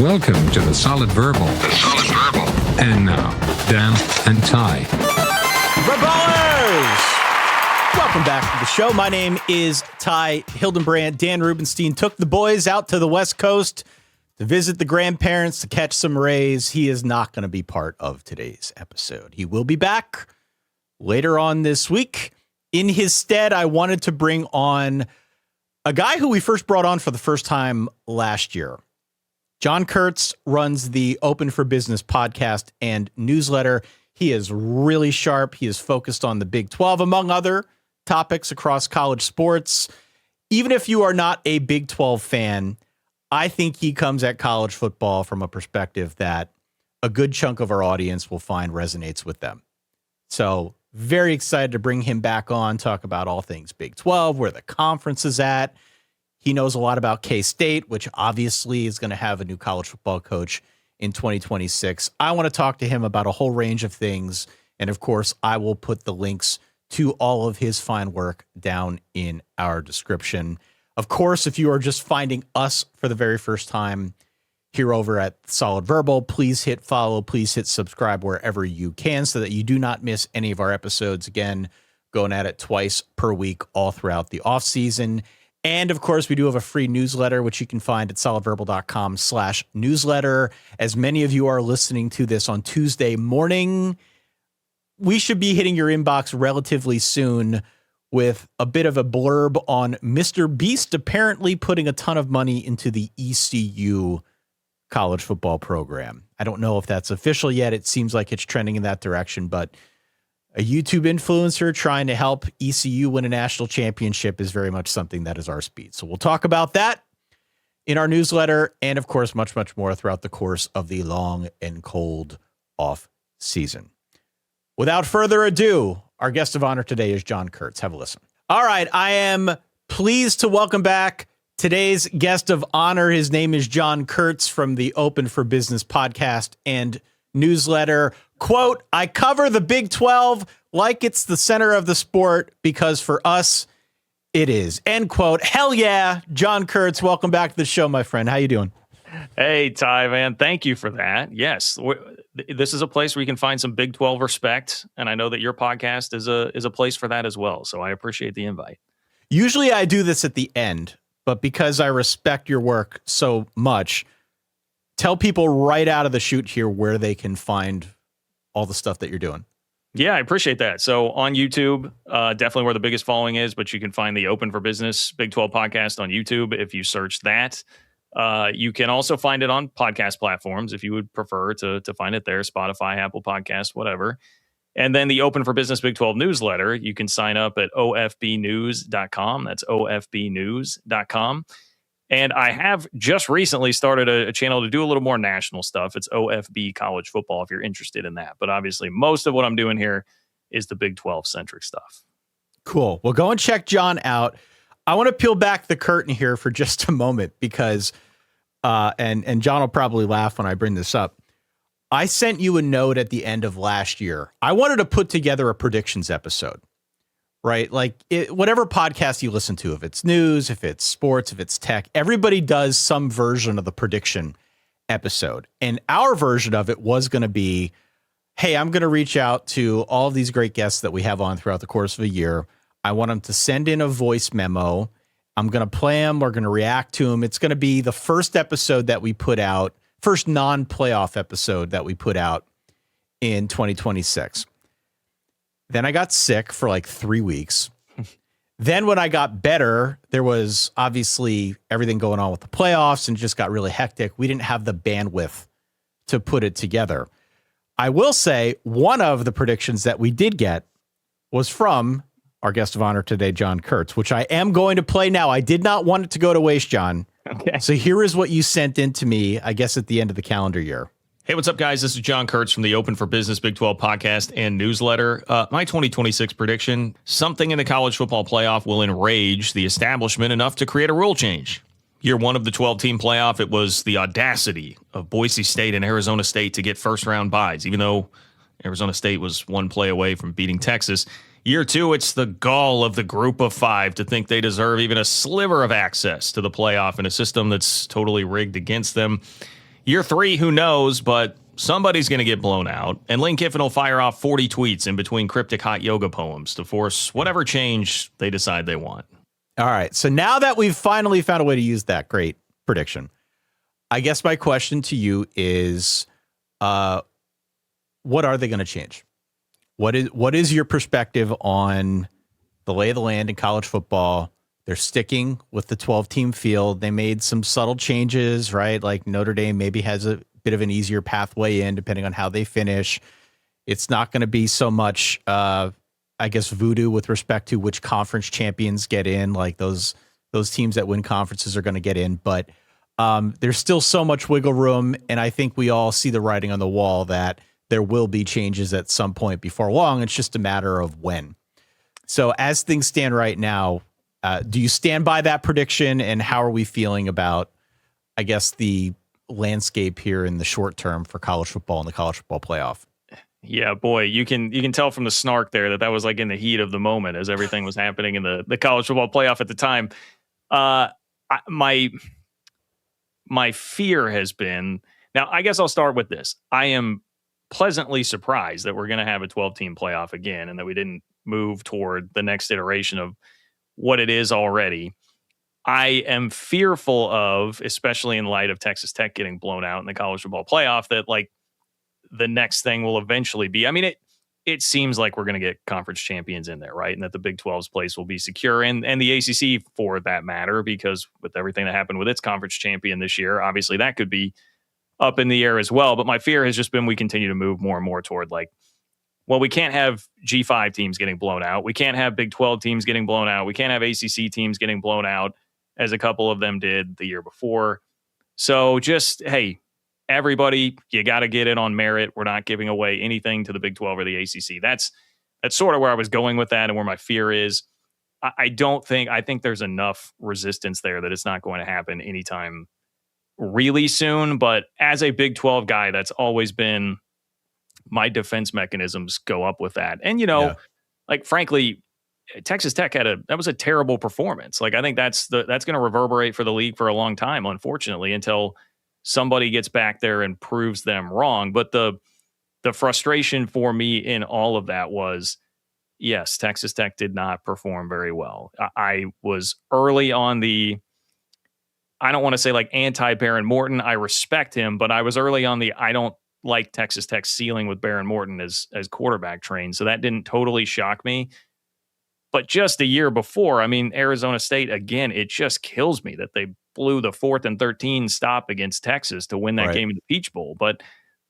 Welcome to the Solid Verbal. And now, Dan and Ty. Verballers! Welcome back to the show. My name is Ty Hildenbrand. Dan Rubenstein took the boys out to the West Coast to visit the grandparents, to catch some rays. He is not going to be part of today's episode. He will be back later on this week. In his stead, I wanted to bring on a guy who we first brought on for the first time last year. John Kurtz runs the Open for Business podcast and newsletter. He is really sharp. He is focused on the Big 12, among other topics across college sports. Even if you are not a Big 12 fan, I think he comes at college football from a perspective that a good chunk of our audience will find resonates with them. So very excited to bring him back on, talk about all things Big 12, where the conference is at. He knows a lot about K-State, which obviously is going to have a new college football coach in 2026. I want to talk to him about a whole range of things. And of course, I will put the links to all of his fine work down in our description. Of course, if you are just finding us for the very first time here over at Solid Verbal, please hit follow, please hit subscribe wherever you can so that you do not miss any of our episodes. Again, going at it twice per week all throughout the off season. And of course, we do have a free newsletter, which you can find at solidverbal.com/newsletter. As many of you are listening to this on Tuesday morning, we should be hitting your inbox relatively soon with a bit of a blurb on Mr. Beast apparently putting a ton of money into the ECU college football program. I don't know if that's official yet. It seems like it's trending in that direction, but a YouTube influencer trying to help ECU win a national championship is very much something that is our speed. So we'll talk about that in our newsletter and, of course, much, much more throughout the course of the long and cold off season. Without further ado, our guest of honor today is John Kurtz. Have a listen. All right. I am pleased to welcome back today's guest of honor. His name is John Kurtz from the Open for Business podcast and newsletter. Quote, I cover the Big 12 like it's the center of the sport because for us, it is. End quote. Hell yeah. John Kurtz, welcome back to the show, my friend. How you doing? Hey, Ty, man. Thank you for that. Yes, this is a place where you can find some Big 12 respect. And I know that your podcast is a place for that as well. So I appreciate the invite. Usually I do this at the end, but because I respect your work so much, tell people right out of the chute here where they can find all the stuff that you're doing. Yeah, I appreciate that. So on YouTube, definitely where the biggest following is, but you can find the Open for Business Big 12 podcast on YouTube if you search that. You can also find it on podcast platforms if you would prefer to find it there, Spotify, Apple Podcasts, whatever. And then the Open for Business Big 12 newsletter, you can sign up at ofbnews.com. That's ofbnews.com. And I have just recently started a channel to do a little more national stuff. It's OFB College Football if you're interested in that. But obviously, most of what I'm doing here is the Big 12 centric stuff. Cool. Well, go and check John out. I want to peel back the curtain here for just a moment because, and John will probably laugh when I bring this up. I sent you a note at the end of last year. I wanted to put together a predictions episode. Right? Like whatever podcast you listen to, if it's news, if it's sports, if it's tech, everybody does some version of the prediction episode. And our version of it was going to be, hey, I'm going to reach out to all of these great guests that we have on throughout the course of a year. I want them to send in a voice memo. I'm going to play them. We're going to react to them. It's going to be the first episode that we put out, first non-playoff episode that we put out in 2026. Then I got sick for like 3 weeks. Then when I got better, there was obviously everything going on with the playoffs and just got really hectic. We didn't have the bandwidth to put it together. I will say one of the predictions that we did get was from our guest of honor today, John Kurtz, which I am going to play now. I did not want it to go to waste, John. Okay. So here is what you sent in to me, I guess, at the end of the calendar year. Hey, what's up, guys? This is John Kurtz from the Open for Business Big 12 podcast and newsletter. My 2026 prediction, something in the college football playoff will enrage the establishment enough to create a rule change. Year one of the 12-team playoff, it was the audacity of Boise State and Arizona State to get first-round byes, even though Arizona State was one play away from beating Texas. Year two, it's the gall of the group of five to think they deserve even a sliver of access to the playoff in a system that's totally rigged against them. Year 3, who knows, but somebody's going to get blown out. And Lane Kiffin will fire off 40 tweets in between cryptic hot yoga poems to force whatever change they decide they want. All right. So now that we've finally found a way to use that great prediction, I guess my question to you is, what are they going to change? What is your perspective on the lay of the land in college football? They're sticking with the 12-team field. They made some subtle changes, right? Like Notre Dame maybe has a bit of an easier pathway in, depending on how they finish. It's not going to be so much, I guess, voodoo with respect to which conference champions get in. Like those teams that win conferences are going to get in, but there's still so much wiggle room, and I think we all see the writing on the wall that there will be changes at some point before long. It's just a matter of when. So as things stand right now, do you stand by that prediction, and how are we feeling about, I guess, the landscape here in the short term for college football and the college football playoff? Yeah, boy, you can tell from the snark there that was like in the heat of the moment as everything was happening in the college football playoff at the time. My fear has been, now I guess I'll start with this. I am pleasantly surprised that we're going to have a 12-team playoff again, and that we didn't move toward the next iteration of what it is already. I am fearful of, especially in light of Texas Tech getting blown out in the college football playoff, that like the next thing will eventually be, I mean, it seems like we're going to get conference champions in there, right? And that the Big 12's place will be secure, and the ACC for that matter, because with everything that happened with its conference champion this year, obviously that could be up in the air as well. But my fear has just been we continue to move more and more toward like, well, we can't have G5 teams getting blown out. We can't have Big 12 teams getting blown out. We can't have ACC teams getting blown out, as a couple of them did the year before. So just, hey, everybody, you got to get in on merit. We're not giving away anything to the Big 12 or the ACC. That's sort of where I was going with that, and where my fear is. I think there's enough resistance there that it's not going to happen anytime really soon. But as a Big 12 guy, that's always been my defense mechanisms go up with that. And, like, frankly, Texas Tech that was a terrible performance. Like, I think that's going to reverberate for the league for a long time, unfortunately, until somebody gets back there and proves them wrong. But the frustration for me in all of that was, yes, Texas Tech did not perform very well. I was early on I don't want to say like anti-Baron Morton. I respect him, but I was early on I don't like Texas Tech's ceiling with Baron Morton as quarterback trained. So that didn't totally shock me. But just a year before, I mean, Arizona State, again, it just kills me that they blew the 4th and 13 stop against Texas to win that game in the Peach Bowl. But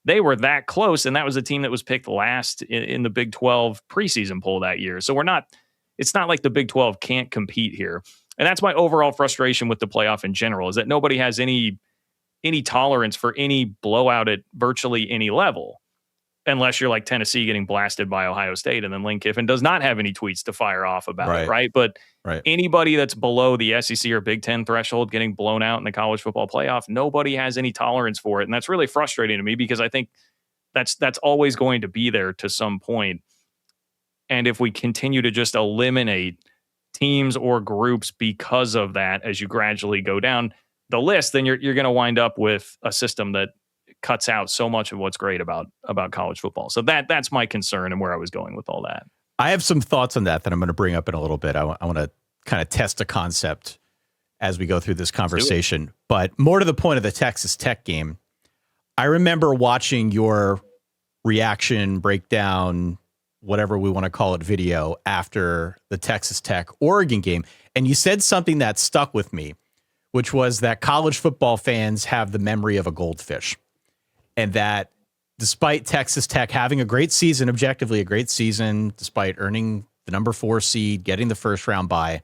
they were that close, and that was a team that was picked last in the Big 12 preseason poll that year. So it's not like the Big 12 can't compete here. And that's my overall frustration with the playoff in general, is that nobody has any tolerance for any blowout at virtually any level. Unless you're like Tennessee getting blasted by Ohio State, and then Lane Kiffin does not have any tweets to fire off about it, right? But anybody that's below the SEC or Big Ten threshold getting blown out in the college football playoff, nobody has any tolerance for it. And that's really frustrating to me, because I think that's always going to be there to some point. And if we continue to just eliminate teams or groups because of that as you gradually go down the list, then you're going to wind up with a system that cuts out so much of what's great about college football. So that's my concern and where I was going with all that. I have some thoughts on that I'm going to bring up in a little bit. I want to kind of test a concept as we go through this conversation. But more to the point of the Texas Tech game, I remember watching your reaction, breakdown, whatever we want to call it, video after the Texas Tech Oregon game. And you said something that stuck with me, which was that college football fans have the memory of a goldfish. And that despite Texas Tech having a great season, objectively a great season, despite earning the number 4 seed, getting the first round bye,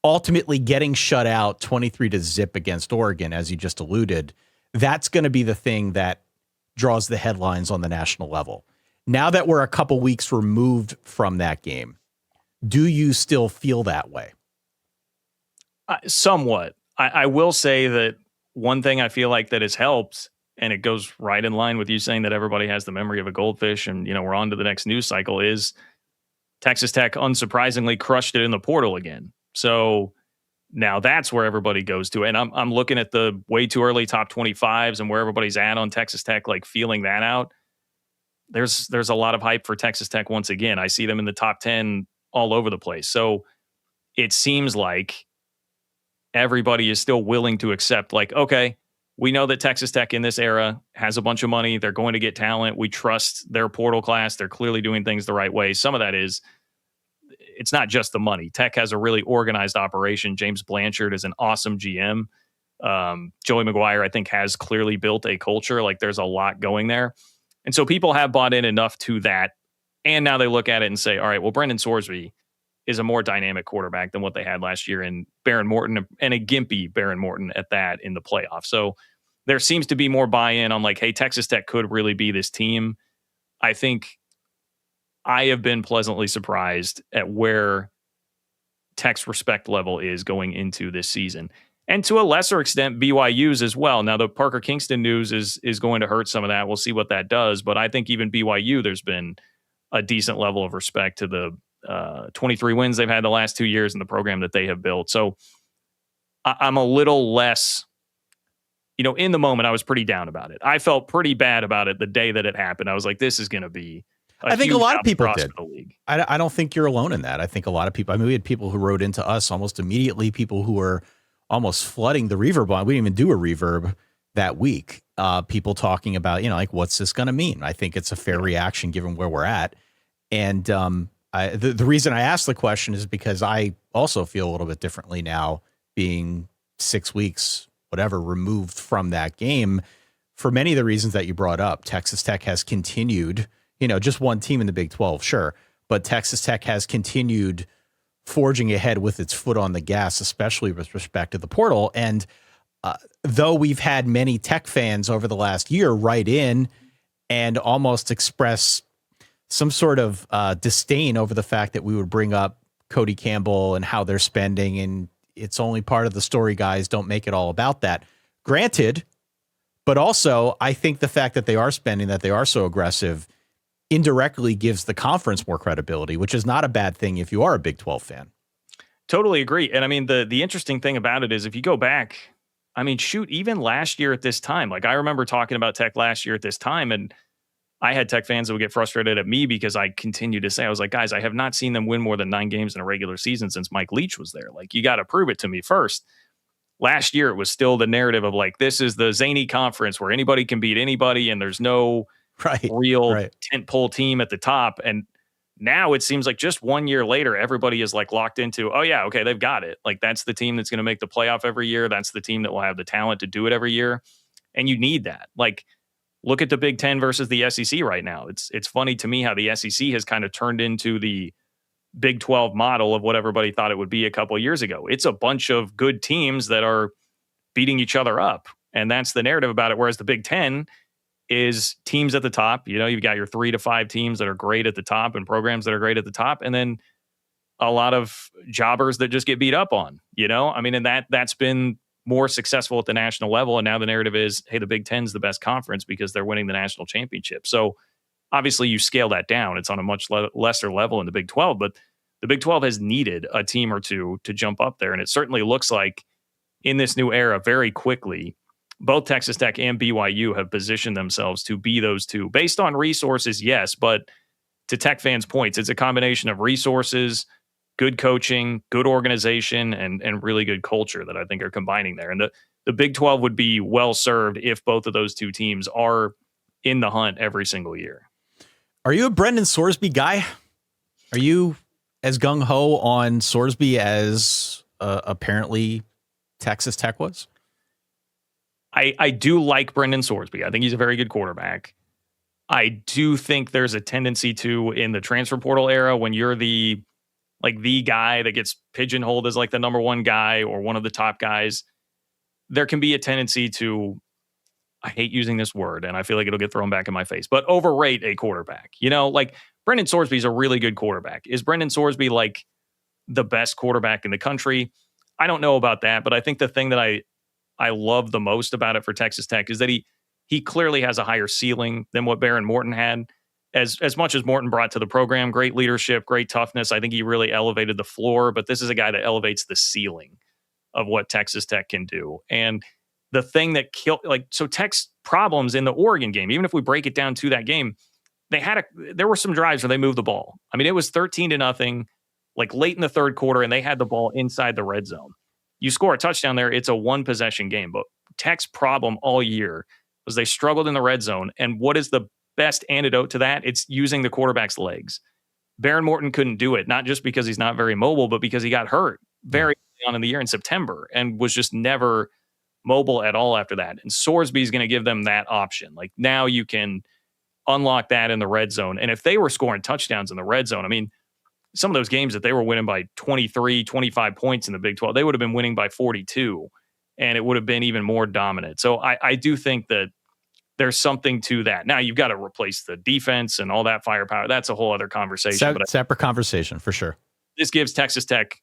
ultimately getting shut out 23-0 against Oregon, as you just alluded, that's going to be the thing that draws the headlines on the national level. Now that we're a couple weeks removed from that game, do you still feel that way? Somewhat. I will say that one thing I feel like that has helped, and it goes right in line with you saying that everybody has the memory of a goldfish and, we're on to the next news cycle, is Texas Tech unsurprisingly crushed it in the portal again. So Now that's where everybody goes to. And I'm looking at the way too early top 25s and where everybody's at on Texas Tech, like feeling that out. There's a lot of hype for Texas Tech once again. I see them in the top 10 all over the place. So it seems like everybody is still willing to accept, like, okay, we know that Texas Tech in this era has a bunch of money. They're going to get talent. We trust their portal class. They're clearly doing things the right way. Some of that is, it's not just the money. Tech has a really organized operation. James Blanchard is an awesome GM. Joey McGuire, I think, has clearly built a culture. Like, there's a lot going there. And so people have bought in enough to that. And now they look at it and say, all right, well, Brendan Sorsby is a more dynamic quarterback than what they had last year in Baron Morton, and a gimpy Baron Morton at that in the playoffs. So there seems to be more buy-in on, like, hey, Texas Tech could really be this team. I think I have been pleasantly surprised at where Tech's respect level is going into this season. And to a lesser extent, BYU's as well. Now, the Parker Kingston news is going to hurt some of that. We'll see what that does. But I think even BYU, there's been a decent level of respect to the 23 wins they've had the last 2 years in the program that they have built. So I'm a little less, in the moment, I was pretty down about it. I felt pretty bad about it the day that it happened. I was like, this is going to be I think a lot of people did. League. I don't think you're alone in that. I think a lot of people, we had people who wrote into us almost immediately, people who were almost flooding the reverb on. We didn't even do a reverb that week. People talking about, like, what's this going to mean? I think it's a fair reaction given where we're at. And the reason I asked the question is because I also feel a little bit differently now, being 6 weeks, whatever, removed from that game, for many of the reasons that you brought up. Texas Tech has continued, just one team in the Big 12, sure, but Texas Tech has continued forging ahead with its foot on the gas, especially with respect to the portal. And though we've had many Tech fans over the last year write in and almost express some sort of disdain over the fact that we would bring up Cody Campbell and how they're spending, and it's only part of the story, guys, don't make it all about that. Granted, but also I think the fact that they are spending, that they are so aggressive, indirectly gives the conference more credibility, which is not a bad thing if you are a Big 12 fan. Totally agree. And I mean, the interesting thing about it is, if you go back, even last year at this time, like, I remember talking about Tech last year at this time, and I had Tech fans that would get frustrated at me because I continued to say, I was like, guys, I have not seen them win more than 9 games in a regular season since Mike Leach was there. Like, you got to prove it to me first. Last year, it was still the narrative of, like, this is the zany conference where anybody can beat anybody and there's no real tentpole team at the top. And now it seems like just 1 year later, everybody is, like, locked into, oh yeah, okay, they've got it. Like, that's the team that's going to make the playoff every year. That's the team that will have the talent to do it every year. And you need that. Like, look at the Big Ten versus the SEC right now. It's funny to me how the SEC has kind of turned into the Big 12 model of what everybody thought it would be a couple of years ago. It's a bunch of good teams that are beating each other up. And that's the narrative about it. Whereas the Big Ten is teams at the top. You've got your 3 to 5 teams that are great at the top and programs that are great at the top. And then a lot of jobbers that just get beat up on, and that's been more successful at the national level. And now the narrative is, hey, the Big Ten's the best conference because they're winning the national championship. So obviously you scale that down. It's on a much lesser level in the Big 12, but the Big 12 has needed a team or two to jump up there. And it certainly looks like in this new era, very quickly, both Texas Tech and BYU have positioned themselves to be those two based on resources. Yes. But to Tech fans' points, it's a combination of resources, good coaching, good organization, and really good culture that I think are combining there. And the Big 12 would be well served if both of those two teams are in the hunt every single year. Are you a Brendan Sorsby guy? Are you as gung-ho on Sorsby as apparently Texas Tech was? I do like Brendan Sorsby. I think he's a very good quarterback. I do think there's a tendency to, in the transfer portal era, when you're the guy that gets pigeonholed as like the number one guy or one of the top guys, there can be a tendency to, I hate using this word and I feel like it'll get thrown back in my face, but overrate a quarterback. Like Brendan Sorsby is a really good quarterback. Is Brendan Sorsby like the best quarterback in the country? I don't know about that, but I think the thing that I love the most about it for Texas Tech is that he clearly has a higher ceiling than what Baron Morton had. As much as Morton brought to the program, great leadership, great toughness, I think he really elevated the floor, but this is a guy that elevates the ceiling. of what Texas Tech can do. And the thing that killed, so Tech's problems in the Oregon game, even if we break it down to that game, there were some drives where they moved the ball. I mean, it was 13-0, like late in the third quarter, and they had the ball inside the red zone. You score a touchdown there, it's a one possession game. But Tech's problem all year was they struggled in the red zone. And what is the best antidote to that? It's using the quarterback's legs. Baron Morton couldn't do it, not just because he's not very mobile, but because he got hurt very early on in the year in September and was just never mobile at all after that. And Sorsby is going to give them that option. Like, now you can unlock that in the red zone. And if they were scoring touchdowns in the red zone, I mean, some of those games that they were winning by 23, 25 points in the Big 12, they would have been winning by 42, and it would have been even more dominant. So I do think that there's something to that. Now, you've got to replace the defense and all that firepower. That's a whole other conversation. Separate conversation, for sure. This gives Texas Tech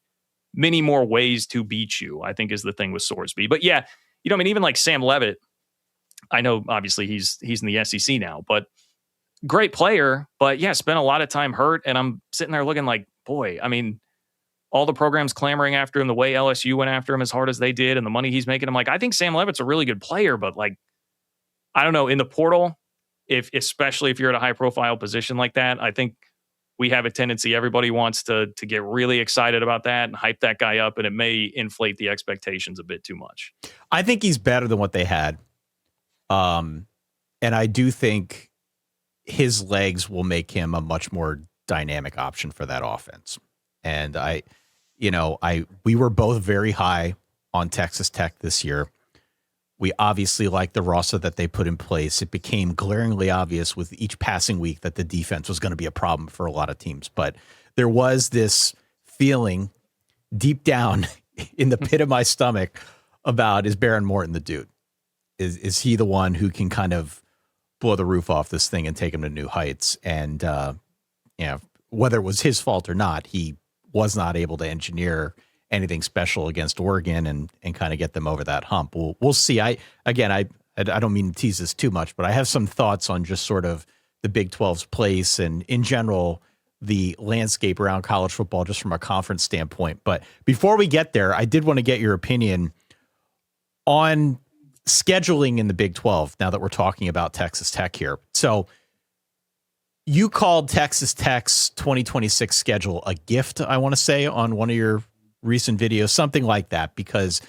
many more ways to beat you, I think, is the thing with Sorsby. But yeah, I mean, even like Sam Levitt, I know obviously he's in the SEC now, but great player, but yeah, spent a lot of time hurt. And I'm sitting there looking like, boy, I mean, all the programs clamoring after him, the way LSU went after him as hard as they did, and the money he's making. I'm like, I think Sam Levitt's a really good player, but like, I don't know, in the portal, especially if you're at a high profile position like that, I think we have a tendency, everybody wants to get really excited about that and hype that guy up, and it may inflate the expectations a bit too much. I think he's better than what they had. And I do think his legs will make him a much more dynamic option for that offense. And we were both very high on Texas Tech this year. We obviously liked the roster that they put in place. It became glaringly obvious with each passing week that the defense was going to be a problem for a lot of teams. But there was this feeling deep down in the pit of my stomach about, is Baron Morton the dude? Is he the one who can kind of blow the roof off this thing and take him to new heights? And whether it was his fault or not, he was not able to engineer anything special against Oregon and kind of get them over that hump. We'll see. I don't mean to tease this too much, but I have some thoughts on just sort of the Big 12's place and in general, the landscape around college football, just from a conference standpoint. But before we get there, I did want to get your opinion on scheduling in the Big 12, now that we're talking about Texas Tech here. So you called Texas Tech's 2026 schedule a gift, I want to say, on one of your recent videos, something like that, because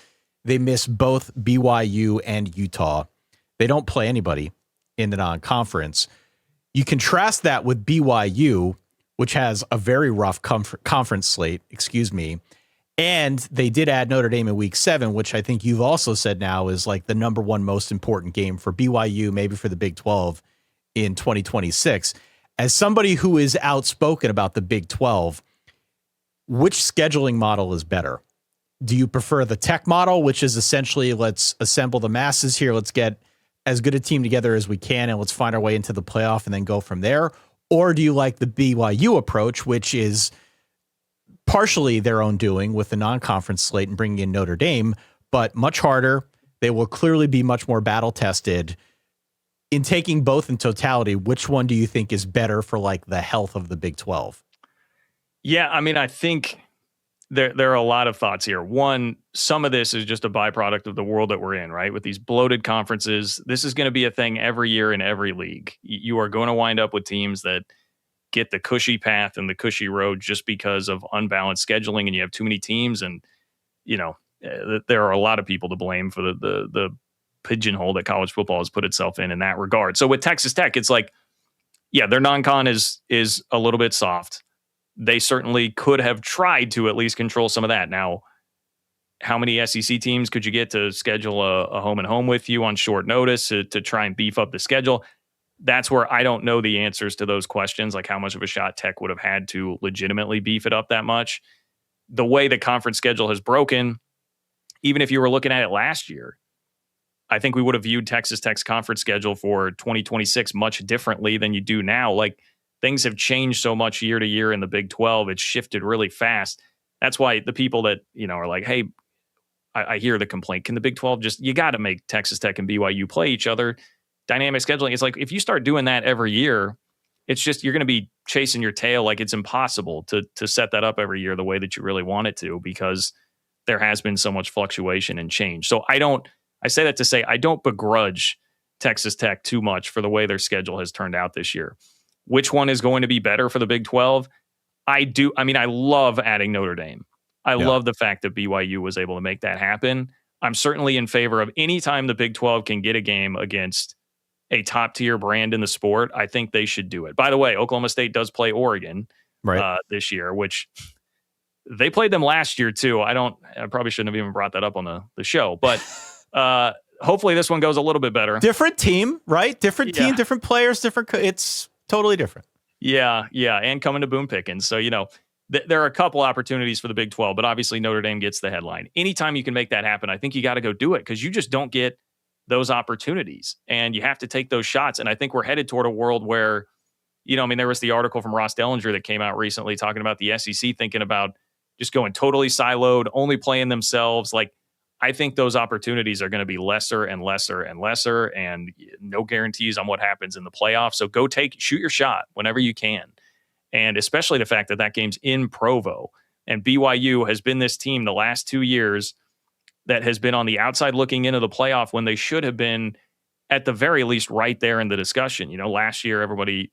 they miss both BYU and Utah. They don't play anybody in the non-conference. You contrast that with BYU, which has a very rough conference slate, and they did add Notre Dame in week 7, which I think you've also said now is like the number one most important game for BYU, maybe for the Big 12 in 2026. As somebody who is outspoken about the Big 12, which scheduling model is better? Do you prefer the Tech model, which is essentially, let's assemble the masses here, let's get as good a team together as we can, and let's find our way into the playoff and then go from there? Or do you like the BYU approach, which is partially their own doing with the non-conference slate and bringing in Notre Dame, but much harder? They will clearly be much more battle-tested. In taking both in totality, which one do you think is better for like the health of the Big 12? Yeah, I mean, I think there are a lot of thoughts here. One, some of this is just a byproduct of the world that we're in, right? With these bloated conferences, this is going to be a thing every year in every league. You are going to wind up with teams that get the cushy path and the cushy road just because of unbalanced scheduling, and you have too many teams. And, there are a lot of people to blame for the pigeonhole that college football has put itself in that regard. So with Texas Tech, it's like, yeah, their non-con is a little bit soft. They certainly could have tried to at least control some of that. Now, how many SEC teams could you get to schedule a home and home with you on short notice to try and beef up the schedule? That's where I don't know the answers to those questions, like how much of a shot Tech would have had to legitimately beef it up that much. The way the conference schedule has broken, even if you were looking at it last year, I think we would have viewed Texas Tech's conference schedule for 2026 much differently than you do now. Like, things have changed so much year to year in the Big 12. It's shifted really fast. That's why the people that, are like, hey, I hear the complaint. Can the Big 12 you got to make Texas Tech and BYU play each other? Dynamic scheduling. It's like, if you start doing that every year, it's just, you're going to be chasing your tail. Like, it's impossible to set that up every year the way that you really want it to, because there has been so much fluctuation and change. So I say that to say I don't begrudge Texas Tech too much for the way their schedule has turned out this year. Which one is going to be better for the Big 12? I love adding Notre Dame. I love the fact that BYU was able to make that happen. I'm certainly in favor of any time the Big 12 can get a game against a top tier brand in the sport. I think they should do it. By the way, Oklahoma State does play Oregon this year, which they played them last year too. I probably shouldn't have even brought that up on the show, but hopefully this one goes a little bit better. Different team, right? Different team, different players, it's totally different. Yeah. And coming to Boone Pickens. So, there are a couple opportunities for the Big 12, but obviously Notre Dame gets the headline. Anytime you can make that happen, I think you got to go do it because you just don't get those opportunities and you have to take those shots. And I think we're headed toward a world where, there was the article from Ross Dellinger that came out recently talking about the SEC thinking about just going totally siloed, only playing themselves. Like, I think those opportunities are going to be lesser and lesser and lesser, and no guarantees on what happens in the playoffs. So go shoot your shot whenever you can. And especially the fact that game's in Provo, and BYU has been this team the last 2 years that has been on the outside looking into the playoff when they should have been at the very least right there in the discussion. Last year, everybody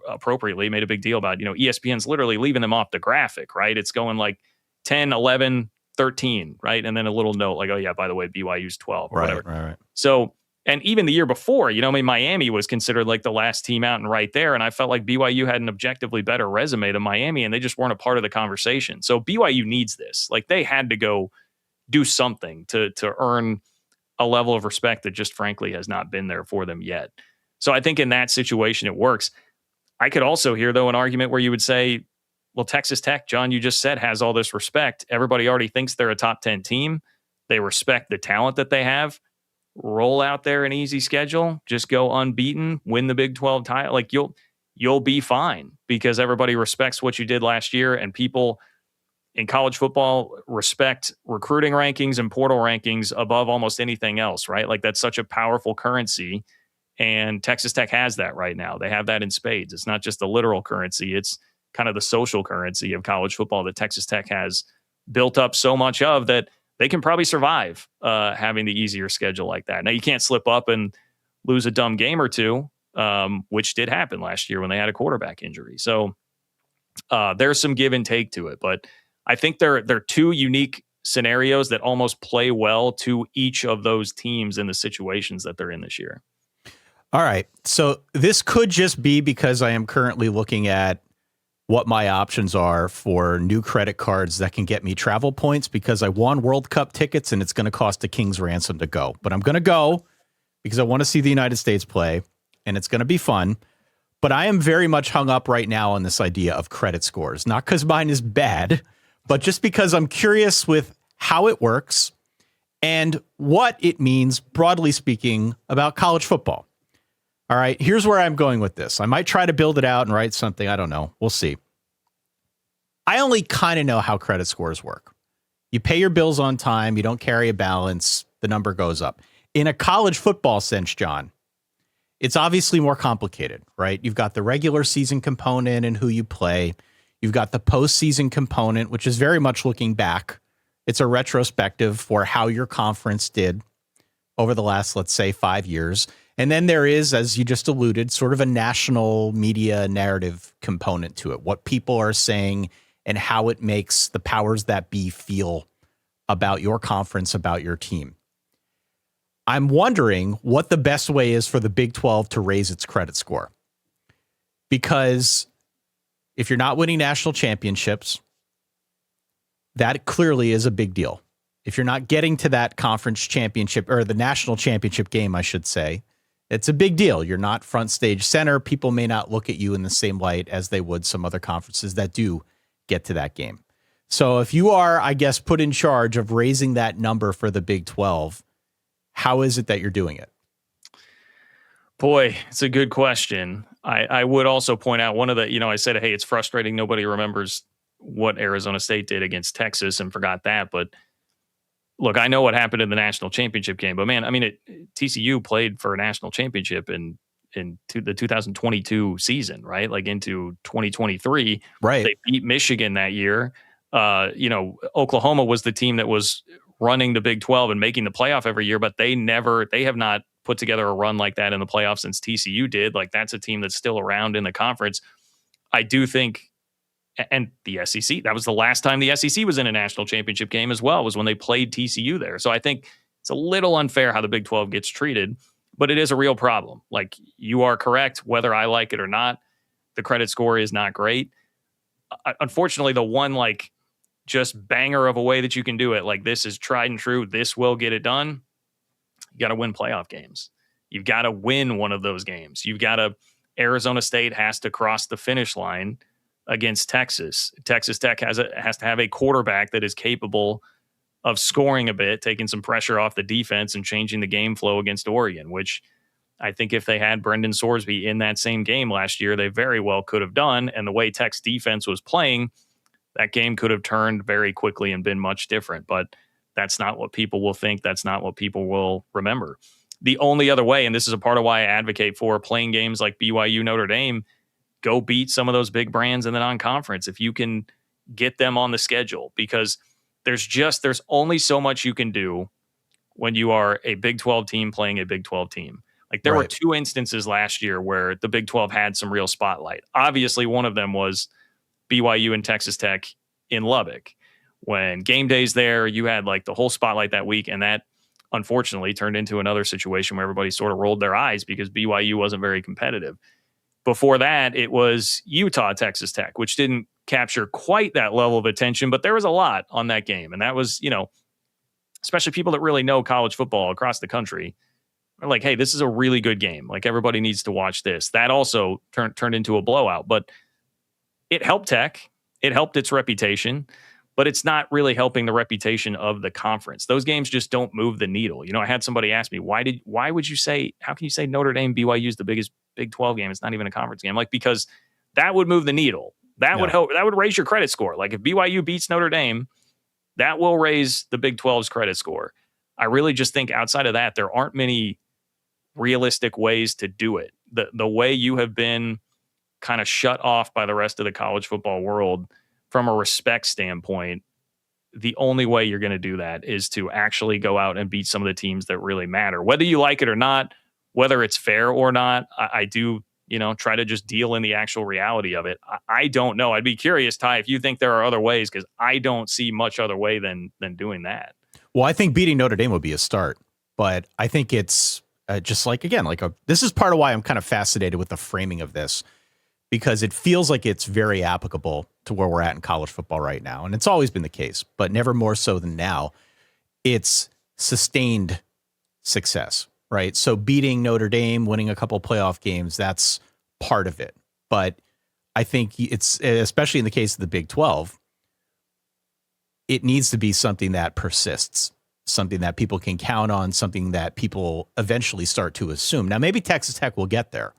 appropriately made a big deal about, ESPN's literally leaving them off the graphic, right? It's going like 10, 11, 13, right? And then a little note like, oh yeah, by the way, BYU's 12 or whatever. Right. So, and even the year before, Miami was considered like the last team out and right there. And I felt like BYU had an objectively better resume than Miami, and they just weren't a part of the conversation. So BYU needs this. Like, they had to go do something to earn a level of respect that just frankly has not been there for them yet. So I think in that situation, it works. I could also hear, though, an argument where you would say, well, Texas Tech, John, you just said, has all this respect. Everybody already thinks they're a top 10 team. They respect the talent that they have. Roll out there an easy schedule, just go unbeaten, win the Big 12 title. Like, you'll be fine because everybody respects what you did last year, and people in college football respect recruiting rankings and portal rankings above almost anything else, right? Like, that's such a powerful currency, and Texas Tech has that right now. They have that in spades. It's not just the literal currency. It's kind of the social currency of college football that Texas Tech has built up so much of that they can probably survive having the easier schedule like that. Now, you can't slip up and lose a dumb game or two, which did happen last year when they had a quarterback injury. So there's some give and take to it. But I think there are two unique scenarios that almost play well to each of those teams in the situations that they're in this year. All right. So this could just be because I am currently looking at what my options are for new credit cards that can get me travel points because I won World Cup tickets and it's going to cost a king's ransom to go. But I'm going to go because I want to see the United States play and it's going to be fun. But I am very much hung up right now on this idea of credit scores, not because mine is bad, but just because I'm curious with how it works and what it means, broadly speaking, about college football. All right, here's where I'm going with this. I might try to build it out and write something. I don't know. We'll see. I only kind of know how credit scores work. You pay your bills on time. You don't carry a balance. The number goes up. In a college football sense, John, it's obviously more complicated, right? You've got the regular season component and who you play. You've got the postseason component, which is very much looking back. It's a retrospective for how your conference did over the last, let's say, 5 years. And then there is, as you just alluded, sort of a national media narrative component to it, what people are saying and how it makes the powers that be feel about your conference, about your team. I'm wondering what the best way is for the Big 12 to raise its credit score. Because if you're not winning national championships, that clearly is a big deal. If you're not getting to that conference championship or the national championship game, I should say, it's a big deal. You're not front stage center. People may not look at you in the same light as they would some other conferences that do get to that game. So if you are, I guess, put in charge of raising that number for the Big 12, how is it that you're doing it? Boy, it's a good question. I would also point out one of the, I said, hey, it's frustrating. Nobody remembers what Arizona State did against Texas and forgot that. But look, I know what happened in the national championship game, but man, I mean, TCU played for a national championship in the 2022 season, right? Like into 2023. Right. They beat Michigan that year. Oklahoma was the team that was running the Big 12 and making the playoff every year, but they have not put together a run like that in the playoffs since TCU did. Like, that's a team that's still around in the conference. I do think, and the SEC, that was the last time the SEC was in a national championship game as well, was when they played TCU there. So I think it's a little unfair how the Big 12 gets treated, but it is a real problem. Like, you are correct, whether I like it or not, the credit score is not great. Unfortunately, the one like just banger of a way that you can do it, like, this is tried and true, this will get it done. You got to win playoff games. You've got to win one of those games. Arizona State has to cross the finish line against Texas. Texas Tech has to have a quarterback that is capable of scoring a bit, taking some pressure off the defense and changing the game flow against Oregon, which I think if they had Brendan Sorsby in that same game last year, they very well could have done. And the way Tech's defense was playing, that game could have turned very quickly and been much different. But that's not what people will think. That's not what people will remember. The only other way, and this is a part of why I advocate for playing games like BYU, Notre Dame, go beat some of those big brands in the non-conference if you can get them on the schedule, because there's only so much you can do when you are a Big 12 team playing a Big 12 team. Like, there were two instances last year where the Big 12 had some real spotlight. Obviously, one of them was BYU and Texas Tech in Lubbock. When game day's there, you had like the whole spotlight that week, and that unfortunately turned into another situation where everybody sort of rolled their eyes because BYU wasn't very competitive. Before that, it was Utah, Texas Tech, which didn't capture quite that level of attention, but there was a lot on that game. And that was, especially people that really know college football across the country are like, hey, this is a really good game. Like, everybody needs to watch this. That also turned into a blowout, but it helped Tech. It helped its reputation, but it's not really helping the reputation of the conference. Those games just don't move the needle. I had somebody ask me, how can you say Notre Dame BYU is the biggest Big 12 game? It's not even a conference game. Like, because that would move the needle. That would help. That would raise your credit score. Like, if BYU beats Notre Dame, that will raise the Big 12's credit score. I really just think outside of that, there aren't many realistic ways to do it. The way you have been kind of shut off by the rest of the college football world from a respect standpoint, the only way you're going to do that is to actually go out and beat some of the teams that really matter. Whether you like it or not, whether it's fair or not, I do, try to just deal in the actual reality of it. I don't know. I'd be curious, Ty, if you think there are other ways, because I don't see much other way than doing that. Well, I think beating Notre Dame would be a start, but I think it's just like, again, this is part of why I'm kind of fascinated with the framing of this, because it feels like it's very applicable to where we're at in college football right now. And it's always been the case, but never more so than now. It's sustained success, right? So beating Notre Dame, winning a couple playoff games, that's part of it. But I think it's, especially in the case of the Big 12, it needs to be something that persists, something that people can count on, something that people eventually start to assume. Now, maybe Texas Tech will get there.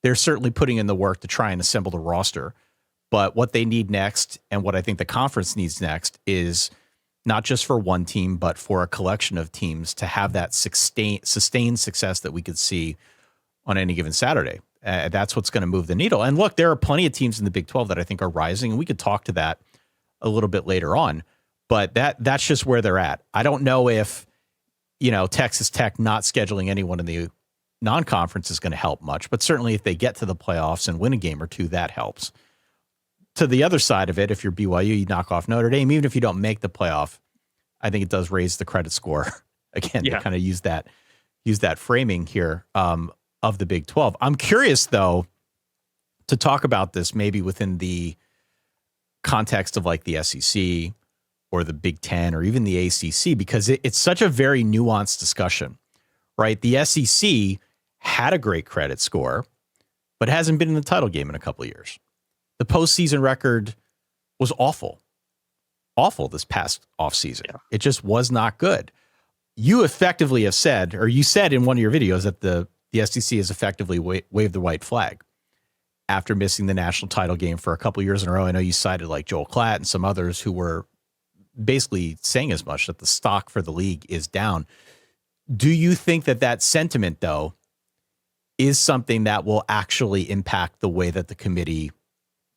They're certainly putting in the work to try and assemble the roster. But what they need next, and what I think the conference needs next, is not just for one team, but for a collection of teams to have that sustained success that we could see on any given Saturday. That's what's going to move the needle. And look, there are plenty of teams in the Big 12 that I think are rising, and we could talk to that a little bit later on. But that's just where they're at. I don't know if, Texas Tech not scheduling anyone in the non-conference is going to help much, but certainly if they get to the playoffs and win a game or two, that helps. To the other side of it, if you're BYU, you knock off Notre Dame, even if you don't make the playoff, I think it does raise the credit score. Again, to kind of use that framing here of the Big 12. I'm curious, though, to talk about this maybe within the context of like the SEC or the Big 10 or even the ACC, because it's such a very nuanced discussion, right? The SEC had a great credit score, but hasn't been in the title game in a couple of years. The postseason record was awful this past offseason. Yeah. It just was not good. You effectively have said, or you said in one of your videos, that the SEC has effectively waved the white flag after missing the national title game for a couple of years in a row. I know you cited like Joel Klatt and some others who were basically saying as much, that the stock for the league is down. Do you think that sentiment, though, is something that will actually impact the way that the committee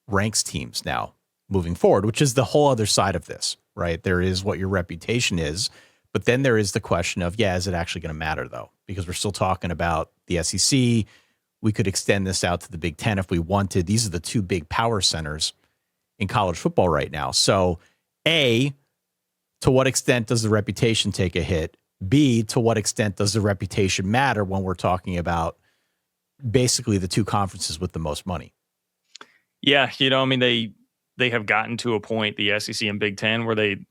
ranks teams now moving forward, which is the whole other side of this, right? There is what your reputation is, but then there is the question of, is it actually going to matter though? Because we're still talking about the SEC. We could extend this out to the Big Ten if we wanted. These are the two big power centers in college football right now. So A, to what extent does the reputation take a hit? B, to what extent does the reputation matter when we're talking about basically the two conferences with the most money? Yeah, I mean, they have gotten to a point, the SEC and Big Ten, where they,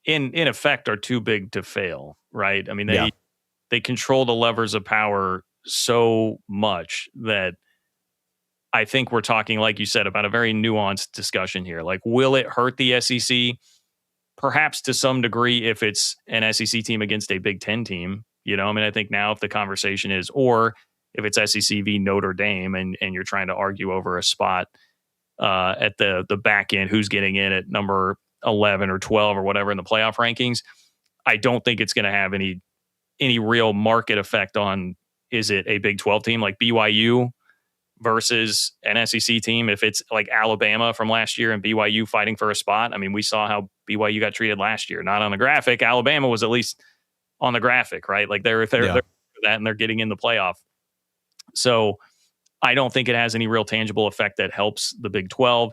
in effect, are too big to fail, right? I mean, they control the levers of power so much that I think we're talking, like you said, about a very nuanced discussion here. Like, will it hurt the SEC? Perhaps to some degree if it's an SEC team against a Big Ten team. I mean, I think now if the conversation is, or if it's SEC v Notre Dame and you're trying to argue over a spot at the back end, who's getting in at number 11 or 12 or whatever in the playoff rankings, I don't think it's going to have any real market effect on, is it a Big 12 team like BYU versus an SEC team? If it's like Alabama from last year and BYU fighting for a spot, I mean, we saw how BYU got treated last year, not on the graphic. Alabama was at least on the graphic, right? Like they're for that and they're getting in the playoff. So I don't think it has any real tangible effect that helps the Big 12.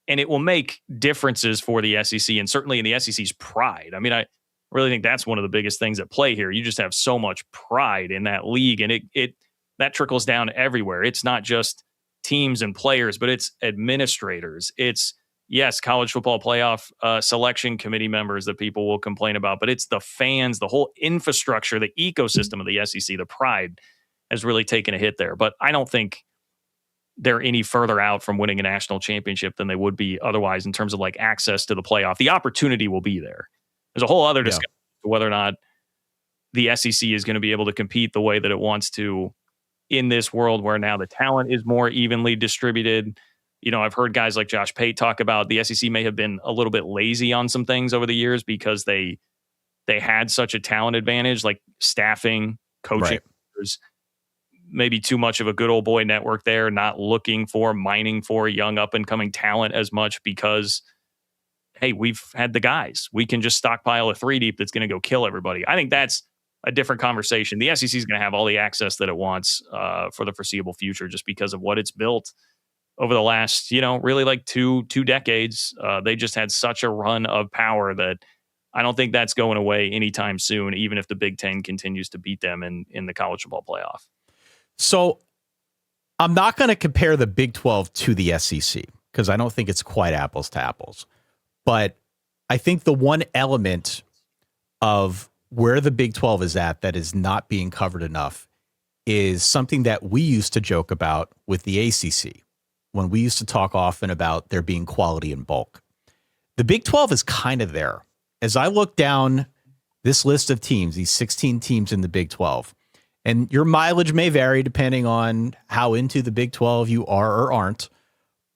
And it will make differences for the SEC and certainly in the SEC's pride. I mean, I really think that's one of the biggest things at play here. You just have so much pride in that league, and it that trickles down everywhere. It's not just teams and players, but it's administrators. It's, yes, college football playoff selection committee members that people will complain about, but it's the fans, the whole infrastructure, the ecosystem of the SEC. The pride has really taken a hit there. But I don't think they're any further out from winning a national championship than they would be otherwise in terms of like access to the playoff. The opportunity will be there. There's a whole other discussion to whether or not the SEC is going to be able to compete the way that it wants to in this world where now the talent is more evenly distributed. I've heard guys like Josh Pate talk about the SEC may have been a little bit lazy on some things over the years because they had such a talent advantage, like staffing, coaching. There's maybe too much of a good old boy network there, not mining for young up and coming talent as much because, hey, we've had the guys. We can just stockpile a 3 deep that's going to go kill everybody. I think that's a different conversation. The SEC is going to have all the access that it wants for the foreseeable future just because of what it's built over the last, really like two decades. They just had such a run of power that I don't think that's going away anytime soon, even if the Big Ten continues to beat them in the college football playoff. So I'm not going to compare the Big 12 to the SEC because I don't think it's quite apples to apples. But I think the one element of where the Big 12 is at that is not being covered enough is something that we used to joke about with the ACC when we used to talk often about there being quality in bulk. The Big 12 is kind of there. As I look down this list of teams, these 16 teams in the Big 12, and your mileage may vary depending on how into the Big 12 you are or aren't,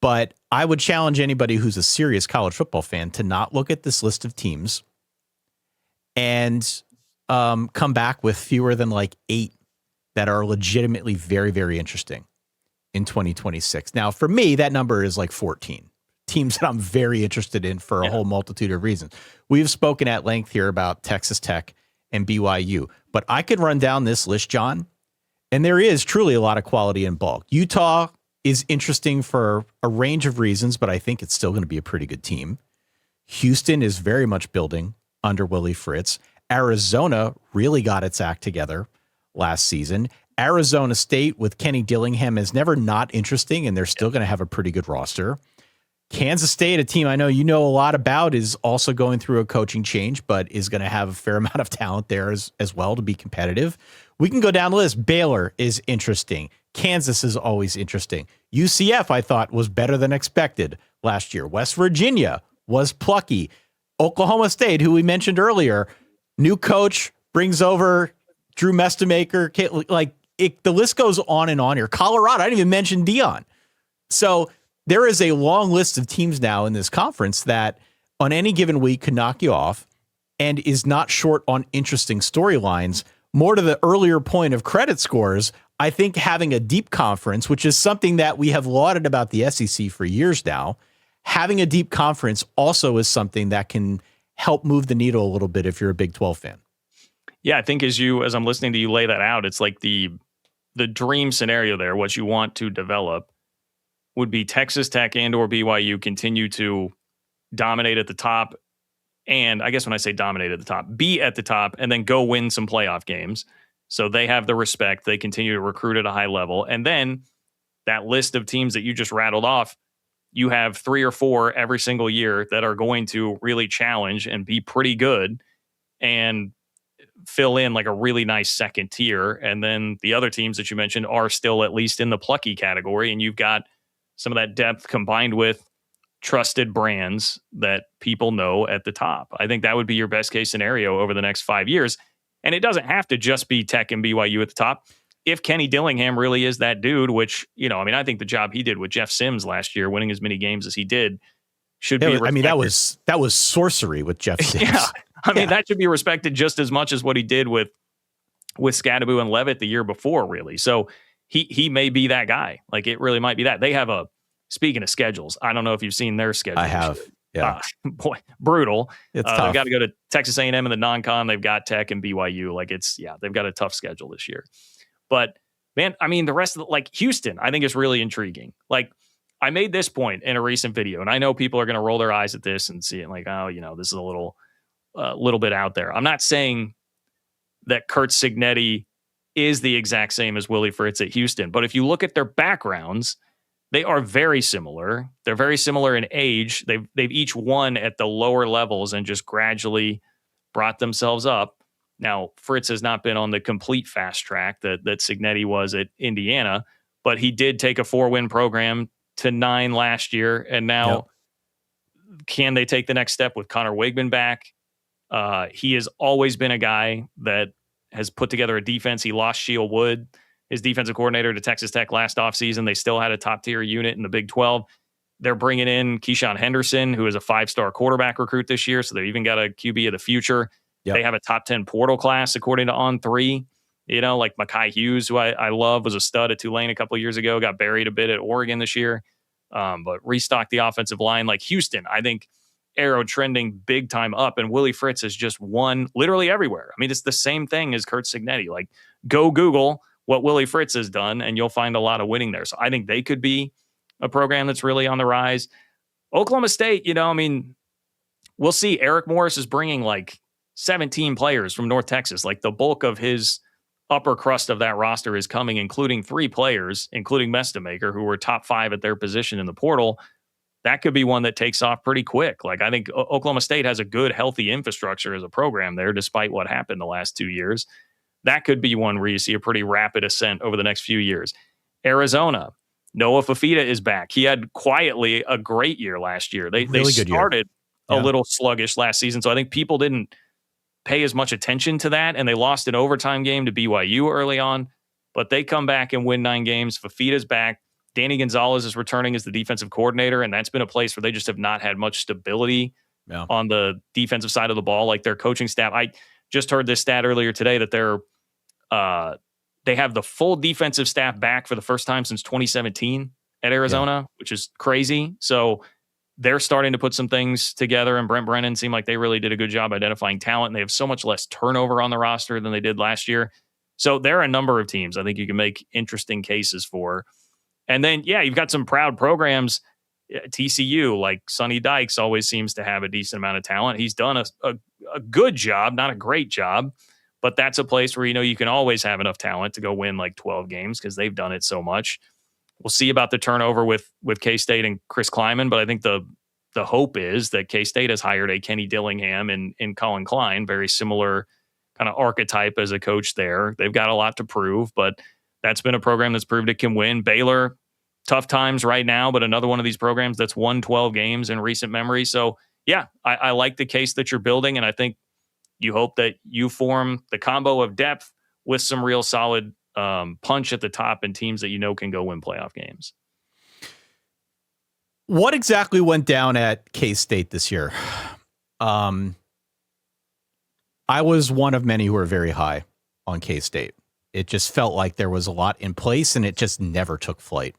but I would challenge anybody who's a serious college football fan to not look at this list of teams and come back with fewer than like 8 that are legitimately very, very interesting in 2026. Now, for me, that number is like 14 teams that I'm very interested in for a whole multitude of reasons. We've spoken at length here about Texas Tech and BYU, but I could run down this list, John, and there is truly a lot of quality in bulk. Utah is interesting for a range of reasons, but I think it's still going to be a pretty good team. Houston is very much building under Willie Fritz. Arizona really got its act together last season. Arizona State with Kenny Dillingham is never not interesting, and they're still going to have a pretty good roster. Kansas State, a team I know you know a lot about, is also going through a coaching change, but is going to have a fair amount of talent there as well to be competitive. We can go down the list. Baylor is interesting. Kansas is always interesting. UCF, I thought, was better than expected last year. West Virginia was plucky. Oklahoma State, who we mentioned earlier, new coach, brings over Drew Mestemaker. The list goes on and on here. Colorado, I didn't even mention Dion. So there is a long list of teams now in this conference that on any given week could knock you off and is not short on interesting storylines. More to the earlier point of credit scores, I think having a deep conference, which is something that we have lauded about the SEC for years now, having a deep conference also is something that can help move the needle a little bit if you're a Big 12 fan. Yeah, I think as I'm listening to you lay that out, it's like the dream scenario there, what you want to develop would be Texas Tech and or BYU continue to dominate at the top. And I guess when I say dominate at the top, be at the top and then go win some playoff games. So they have the respect. They continue to recruit at a high level. And then that list of teams that you just rattled off, you have 3 or 4 every single year that are going to really challenge and be pretty good and fill in like a really nice second tier. And then the other teams that you mentioned are still at least in the plucky category. And you've got some of that depth combined with trusted brands that people know at the top. I think that would be your best case scenario over the next 5 years. And it doesn't have to just be Tech and BYU at the top. If Kenny Dillingham really is that dude, which, I think the job he did with Jeff Sims last year, winning as many games as he did, should be respected. I mean, that was sorcery with Jeff Sims. Yeah. That should be respected just as much as what he did with Scadaboo and Levitt the year before, really. So he may be that guy. Like, it really might be that. They have speaking of schedules, I don't know if you've seen their schedule. I have. Yeah. Boy, brutal. It's tough. They've got to go to Texas A&M in the non-con. They've got Tech and BYU. They've got a tough schedule this year. But man, the rest of Houston, I think is really intriguing. Like, I made this point in a recent video, and I know people are going to roll their eyes at this and see it like, this is a little bit out there. I'm not saying that Kurt Cignetti is the exact same as Willie Fritz at Houston, but if you look at their backgrounds, they are very similar. They're very similar in age. They've each won at the lower levels and just gradually brought themselves up. Now, Fritz has not been on the complete fast track that Cignetti was at Indiana, but he did take a 4-win program to 9 last year. And now, Can they take the next step with Connor Wigman back? He has always been a guy that has put together a defense. He lost Sheil Wood, his defensive coordinator, to Texas Tech last offseason. They still had a top-tier unit in the Big 12. They're bringing in Keyshawn Henderson, who is a 5-star quarterback recruit this year, so they've even got a QB of the future. Yep. They have a top 10 portal class, according to On3. Like Mekhi Hughes, who I love, was a stud at Tulane a couple of years ago, got buried a bit at Oregon this year, but restocked the offensive line. Like Houston, I think, arrow trending big time up, and Willie Fritz has just won literally everywhere. It's the same thing as Kurt Cignetti. Like, go Google what Willie Fritz has done, and you'll find a lot of winning there. So I think they could be a program that's really on the rise. Oklahoma State, we'll see. Eric Morris is bringing like 17 players from North Texas. Like, the bulk of his upper crust of that roster is coming, including 3 players, including Mestamaker, who were top 5 at their position in the portal. That could be one that takes off pretty quick. Like, I think Oklahoma State has a good, healthy infrastructure as a program there, despite what happened the last 2 years. That could be one where you see a pretty rapid ascent over the next few years. Arizona, Noah Fafita is back. He had quietly a great year last year. They started a little sluggish last season, so I think people didn't pay as much attention to that, and they lost an overtime game to BYU early on, but they come back and win 9 games. Fafita's back. Danny Gonzalez is returning as the defensive coordinator, and that's been a place where they just have not had much stability on the defensive side of the ball, like their coaching staff. I just heard this stat earlier today that they have the full defensive staff back for the first time since 2017 at Arizona, which is crazy. So they're starting to put some things together, and Brent Brennan seemed like they really did a good job identifying talent, and they have so much less turnover on the roster than they did last year. So there are a number of teams I think you can make interesting cases for. And then, you've got some proud programs. TCU, like Sonny Dykes, always seems to have a decent amount of talent. He's done a good job, not a great job, but that's a place where, you can always have enough talent to go win like 12 games because they've done it so much. We'll see about the turnover with K-State and Chris Kleiman, but I think the hope is that K-State has hired a Kenny Dillingham in Colin Klein, very similar kind of archetype as a coach there. They've got a lot to prove, but that's been a program that's proved it can win. Baylor, tough times right now, but another one of these programs that's won 12 games in recent memory. So, I like the case that you're building, and I think you hope that you form the combo of depth with some real solid punch at the top and teams that can go win playoff games. What exactly went down at K-State this year? I was one of many who were very high on K-State. It just felt like there was a lot in place, and it just never took flight.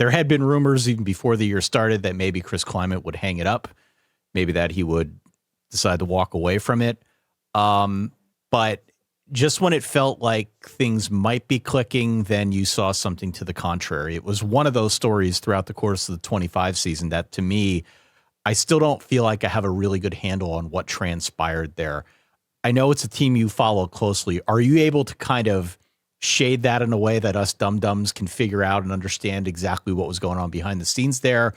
There had been rumors even before the year started that maybe Chris Klieman would hang it up, maybe that he would decide to walk away from it. But just when it felt like things might be clicking, then you saw something to the contrary. It was one of those stories throughout the course of the 25 season that, to me, I still don't feel like I have a really good handle on what transpired there. I know it's a team you follow closely. Are you able to kind of shade that in a way that us dum-dums can figure out and understand exactly what was going on behind the scenes there?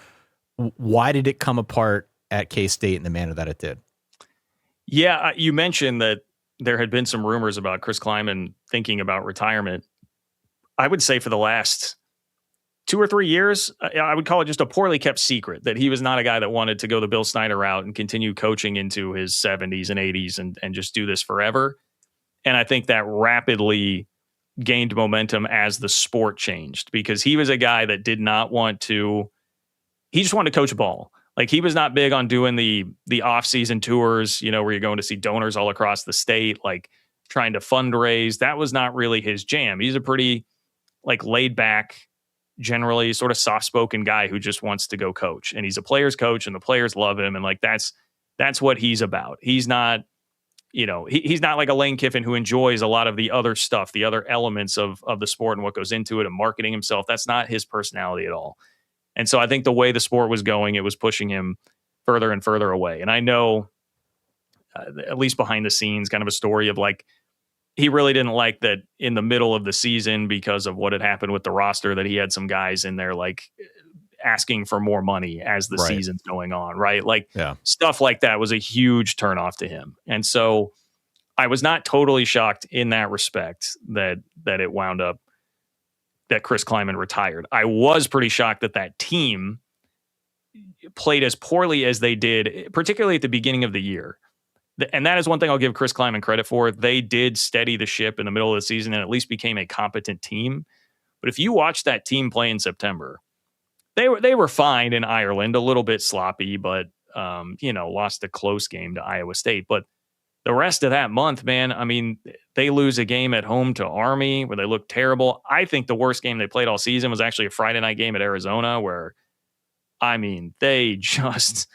Why did it come apart at K-State in the manner that it did? Yeah, you mentioned that there had been some rumors about Chris Klieman thinking about retirement. I would say for the last 2 or 3 years, I would call it just a poorly kept secret that he was not a guy that wanted to go the Bill Snyder route and continue coaching into his 70s and 80s and just do this forever. And I think that rapidly gained momentum as the sport changed, because he was a guy that did not want to, he just wanted to coach ball. Like, he was not big on doing the off-season tours, where you're going to see donors all across the state, like trying to fundraise. That was not really his jam. He's a pretty laid back, generally sort of soft-spoken guy who just wants to go coach. And he's a player's coach and the players love him. And that's what he's about. He's not, he's not like a Lane Kiffin who enjoys a lot of the other stuff, the other elements of the sport and what goes into it and marketing himself. That's not his personality at all. And so I think the way the sport was going, it was pushing him further and further away. And I know, at least behind the scenes, kind of a story of he really didn't like that in the middle of the season, because of what had happened with the roster, that he had some guys in there asking for more money as the season's going on, right? Stuff like that was a huge turnoff to him. And so I was not totally shocked in that respect that it wound up that Chris Klieman retired. I was pretty shocked that team played as poorly as they did, particularly at the beginning of the year. And that is one thing I'll give Chris Klieman credit for. They did steady the ship in the middle of the season and at least became a competent team. But if you watch that team play in September, they were fine in Ireland, a little bit sloppy, but lost a close game to Iowa State. But the rest of that month, man, I mean, they lose a game at home to Army where they look terrible. I think the worst game they played all season was actually a Friday night game at Arizona where, I mean, they just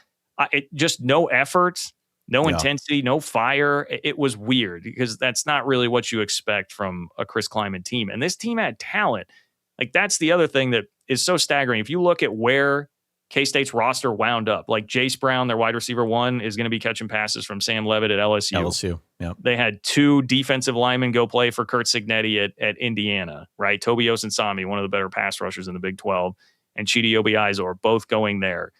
no effort, no intensity, no fire. It was weird, because that's not really what you expect from a Chris Klieman team. And this team had talent. That's the other thing that is so staggering. If you look at where K-State's roster wound up, Jace Brown, their wide receiver 1, is going to be catching passes from Sam Levitt at LSU. Yeah. They had 2 defensive linemen go play for Kurt Cignetti at Indiana, right? Toby Osensami, one of the better pass rushers in the Big 12, and Chidi Obiizor, both going there.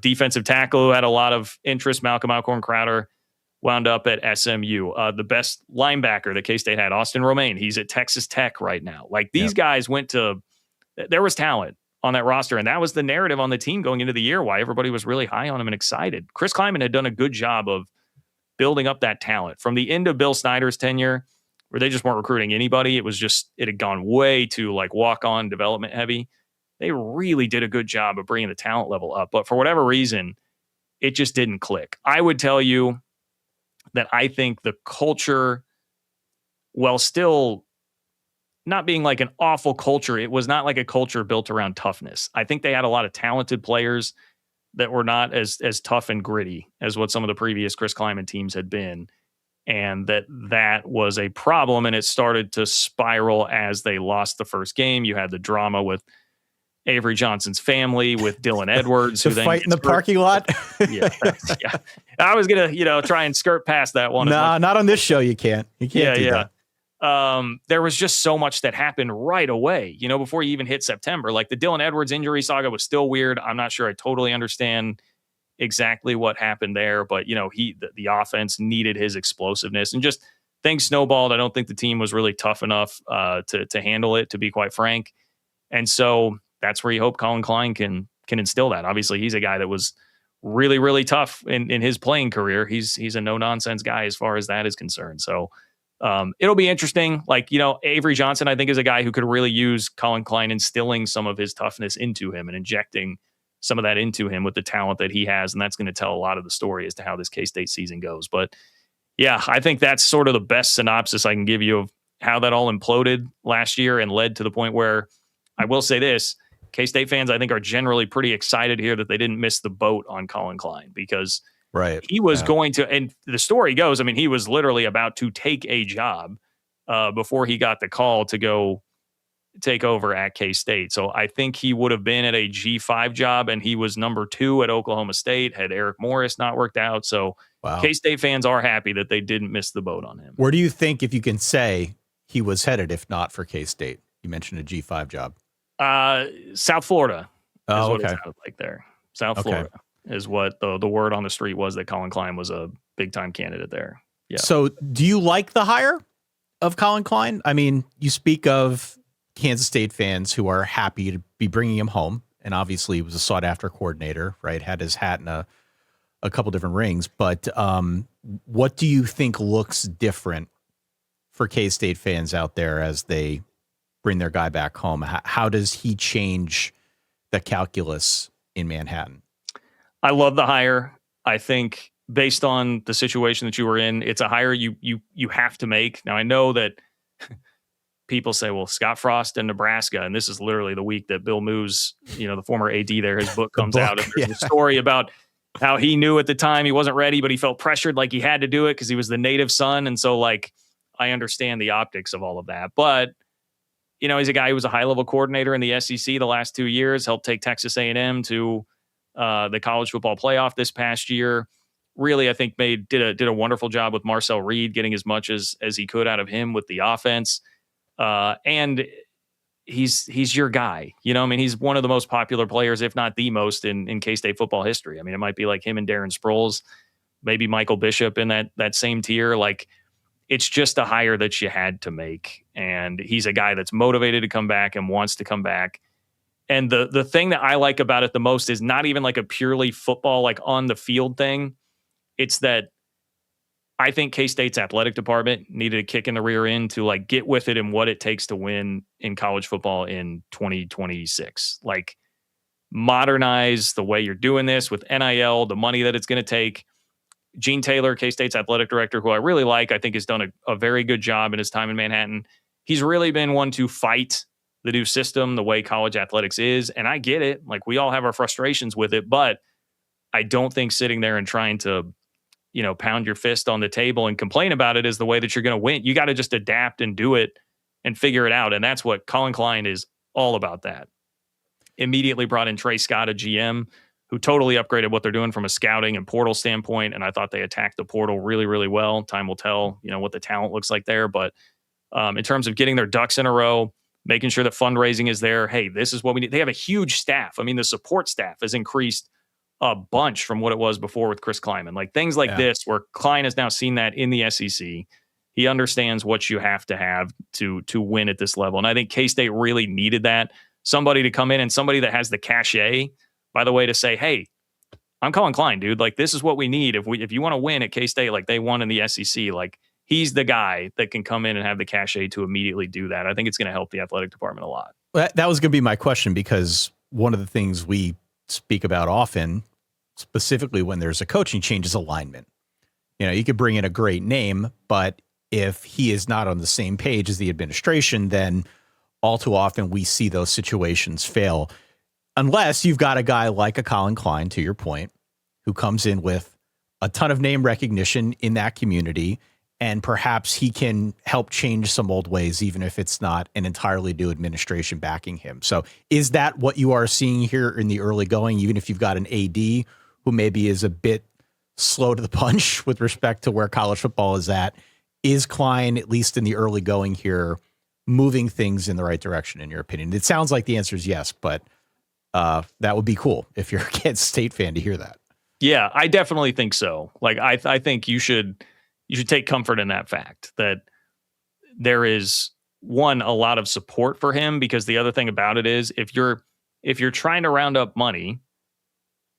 Defensive tackle who had a lot of interest, Malcolm Alcorn Crowder, wound up at SMU. The best linebacker that K-State had, Austin Romaine, he's at Texas Tech right now. These guys there was talent on that roster, and that was the narrative on the team going into the year, why everybody was really high on him and excited. Chris Klieman had done a good job of building up that talent from the end of Bill Snyder's tenure, where they just weren't recruiting anybody. It had gone way too walk-on development heavy. They really did a good job of bringing the talent level up, but for whatever reason, it just didn't click. I would tell you that I think the culture, while still not being an awful culture, it was not a culture built around toughness. I think they had a lot of talented players that were not as tough and gritty as what some of the previous Chris Klieman teams had been. And that was a problem. And it started to spiral as they lost the first game. You had the drama with Avery Johnson's family, with Dylan Edwards. The fight in the parking lot. Yeah. I was going to, try and skirt past that one. Nah, not on this show. You can't do that. There was just so much that happened right away, before you even hit September. The Dylan Edwards injury saga was still weird. I'm not sure I totally understand exactly what happened there, but the offense needed his explosiveness, and just things snowballed. I don't think the team was really tough enough to handle it, to be quite frank. And so that's where you hope Colin Klein can instill that. Obviously, he's a guy that was really, really tough in his playing career. He's a no nonsense guy as far as that is concerned. So it'll be interesting. Avery Johnson, I think, is a guy who could really use Colin Klein instilling some of his toughness into him and injecting some of that into him with the talent that he has. And that's going to tell a lot of the story as to how this K-State season goes. But yeah, I think that's sort of the best synopsis I can give you of how that all imploded last year and led to the point where, I will say this, K-State fans, I think, are generally pretty excited here that they didn't miss the boat on Colin Klein, because he was going to, and the story goes, I mean, he was literally about to take a job before he got the call to go take over at K-State. So I think he would have been at a G5 job, and he was number 2 at Oklahoma State had Eric Morris not worked out. So K-State fans are happy that they didn't miss the boat on him. Where do you think, if you can say, he was headed if not for K-State? You mentioned a G5 job. South Florida is what it okay. sounded like there. South Florida is what the word on the street was, that Colin Klein was a big-time candidate there. Yeah. So do you like the hire of Colin Klein? I mean, you speak of Kansas State fans who are happy to be bringing him home, and obviously he was a sought-after coordinator, right? Had his hat in a couple different rings. But what do you think looks different for K-State fans out there as they bring their guy back home? How does he change the calculus in Manhattan? I love the hire. I think based on the situation that you were in, it's a hire you have to make. Now, I know that people say, well, Scott Frost in Nebraska, and this is literally the week that Bill Moos, the former AD there, his book comes out, and there's a story about how he knew at the time he wasn't ready, but he felt pressured like he had to do it because he was the native son. And so, like, I understand the optics of all of that. But, he's a guy who was a high-level coordinator in the SEC the last 2 years, helped take Texas A&M to the college football playoff this past year. Really, I think did a wonderful job with Marcel Reed, getting as much as he could out of him with the offense. And he's your guy. He's one of the most popular players, if not the most, in K-State football history. I mean, it might be like him and Darren Sproles, maybe Michael Bishop in that same tier. Like, it's just a hire that you had to make. And he's a guy that's motivated to come back and wants to come back. And the thing that I like about it the most is not even like a purely football, like on the field thing. It's that I think K-State's athletic department needed a kick in the rear end to like get with it and what it takes to win in college football in 2026. Like, modernize the way you're doing this with NIL, the money that it's going to take. Gene Taylor, K-State's athletic director, who I really like, I think has done a very good job in his time in Manhattan. He's really been one to fight the new system, the way college athletics is. And I get it. Like, we all have our frustrations with it, but I don't think sitting there and trying to, pound your fist on the table and complain about it is the way that you're going to win. You got to just adapt and do it and figure it out. And that's what Colin Klein is all about. That immediately brought in Trey Scott, a GM, who totally upgraded what they're doing from a scouting and portal standpoint. And I thought they attacked the portal really, really well. Time will tell, what the talent looks like there. But in terms of getting their ducks in a row, making sure that fundraising is there. Hey, this is what we need. They have a huge staff. I mean, the support staff has increased a bunch from what it was before with Chris Kleiman. Like, things like this, where Klein has now seen that in the SEC. He understands what you have to have to win at this level. And I think K-State really needed that. Somebody to come in, and somebody that has the cachet, by the way, to say, hey, I'm Colin Klein, dude. Like, this is what we need. If you want to win at K-State, like they won in the SEC, like, he's the guy that can come in and have the cachet to immediately do that. I think it's going to help the athletic department a lot. Well, that was going to be my question, because one of the things we speak about often, specifically when there's a coaching change, is alignment. You could bring in a great name, but if he is not on the same page as the administration, then all too often we see those situations fail. Unless you've got a guy like a Colin Klein, to your point, who comes in with a ton of name recognition in that community, and perhaps he can help change some old ways, even if it's not an entirely new administration backing him. So is that what you are seeing here in the early going, even if you've got an AD who maybe is a bit slow to the punch with respect to where college football is at? Is Klein, at least in the early going here, moving things in the right direction, in your opinion? It sounds like the answer is yes, but that would be cool if you're a Kansas State fan to hear that. Yeah, I definitely think so. Like, I think you should take comfort in that fact that there is, one, a lot of support for him, because the other thing about it is, if you're trying to round up money,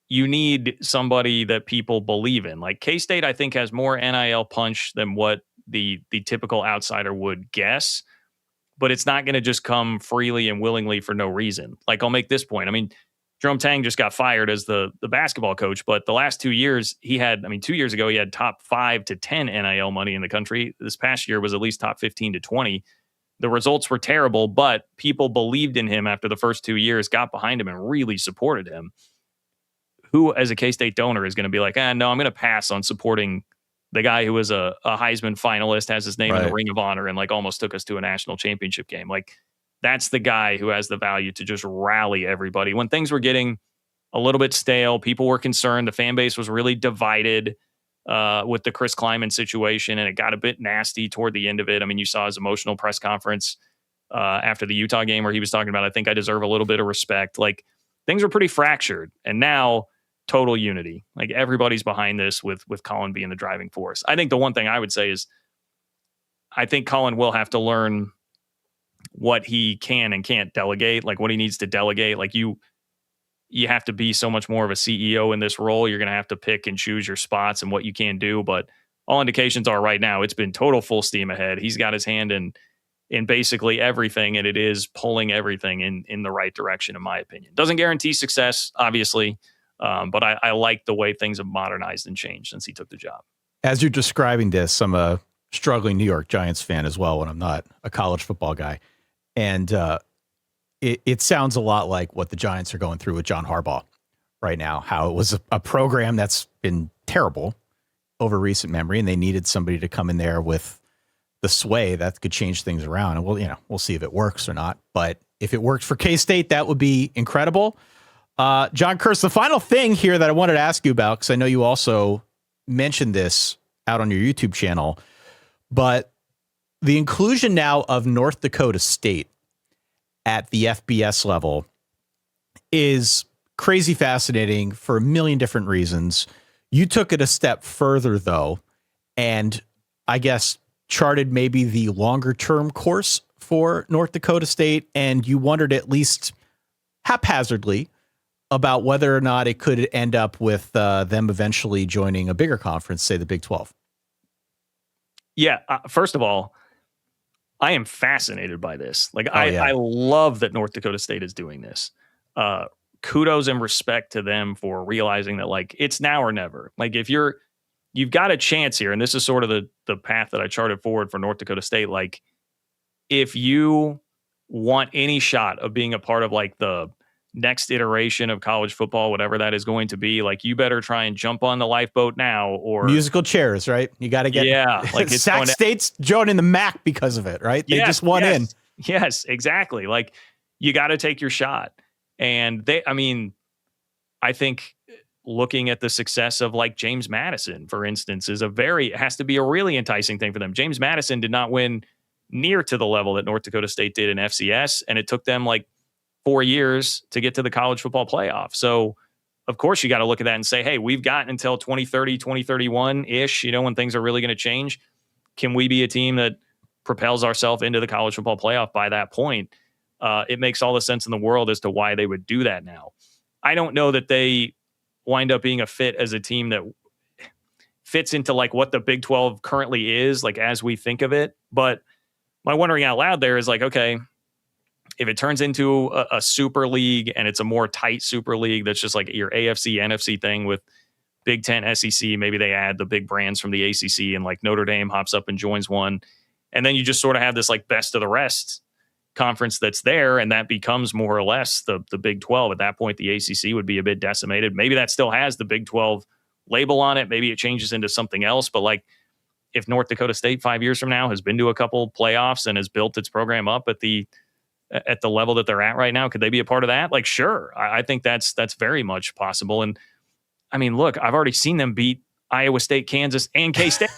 you need somebody that people believe in. Like, K-State, I think, has more NIL punch than what the typical outsider would guess, but it's not going to just come freely and willingly for no reason. Like, I'll make this point. I mean, Jerome Tang just got fired as the basketball coach, but the last 2 years 2 years ago, he had top 5 to 10 NIL money in the country. This past year was at least top 15 to 20. The results were terrible, but people believed in him after the first 2 years, got behind him, and really supported him. Who, as a K-State donor, is going to be like, no, I'm going to pass on supporting the guy who was a Heisman finalist, has his name in the Ring of Honor, and like almost took us to a national championship game. Like, that's the guy who has the value to just rally everybody. When things were getting a little bit stale, people were concerned. The fan base was really divided with the Chris Kleiman situation, and it got a bit nasty toward the end of it. I mean, you saw his emotional press conference after the Utah game where he was talking about, I think I deserve a little bit of respect. Like, things were pretty fractured, and now total unity. Like, everybody's behind this with Colin being the driving force. I think the one thing I would say is I think Colin will have to learn what he can and can't delegate, like what he needs to delegate. Like, you have to be so much more of a CEO in this role. You're going to have to pick and choose your spots and what you can do. But all indications are right now, it's been total full steam ahead. He's got his hand in basically everything, and it is pulling everything in the right direction, in my opinion. Doesn't guarantee success, obviously, but I like the way things have modernized and changed since he took the job. As you're describing this, I'm a struggling New York Giants fan as well when I'm not a college football guy. And it sounds a lot like what the Giants are going through with John Harbaugh right now, how it was a program that's been terrible over recent memory, and they needed somebody to come in there with the sway that could change things around. And we'll see if it works or not. But if it works for K-State, that would be incredible. John Kurtz, the final thing here that I wanted to ask you about, because I know you also mentioned this out on your YouTube channel, but the inclusion now of North Dakota State at the FBS level is crazy fascinating for a million different reasons. You took it a step further, though, and I guess charted maybe the longer term course for North Dakota State, and you wondered, at least haphazardly, about whether or not it could end up with them eventually joining a bigger conference, say the Big 12. Yeah, first of all, I am fascinated by this. Like, I love that North Dakota State is doing this. Kudos and respect to them for realizing that, like, it's now or never. Like, if you've got a chance here, and this is sort of the path that I charted forward for North Dakota State. Like, if you want any shot of being a part of like the next iteration of college football, whatever that is going to be, like, you better try and jump on the lifeboat now, or musical chairs, right? You got to get, like, it's Sac State's joining the MAC because of it, right? They just won in. Yes, exactly. Like, you got to take your shot. And I think looking at the success of like James Madison, for instance, has to be a really enticing thing for them. James Madison did not win near to the level that North Dakota State did in FCS, and it took them like 4 years to get to the college football playoff. So of course you got to look at that and say, hey, we've got until 2030, 2031 ish, when things are really going to change. Can we be a team that propels ourselves into the college football playoff by that point? It makes all the sense in the world as to why they would do that now. I don't know that they wind up being a fit as a team that fits into like what the Big 12 currently is, like as we think of it. But my wondering out loud there is like, okay, if it turns into a super league and it's a more tight super league that's just like your AFC, NFC thing with Big 10, SEC, maybe they add the big brands from the ACC and like Notre Dame hops up and joins one. And then you just sort of have this like best of the rest conference that's there, and that becomes more or less the Big 12. At that point, the ACC would be a bit decimated. Maybe that still has the Big 12 label on it. Maybe it changes into something else. But like, if North Dakota State 5 years from now has been to a couple playoffs and has built its program up at the level that they're at right now, could they be a part of that? Like, sure. I think that's very much possible. And I mean, look, I've already seen them beat Iowa State, Kansas, and K-State.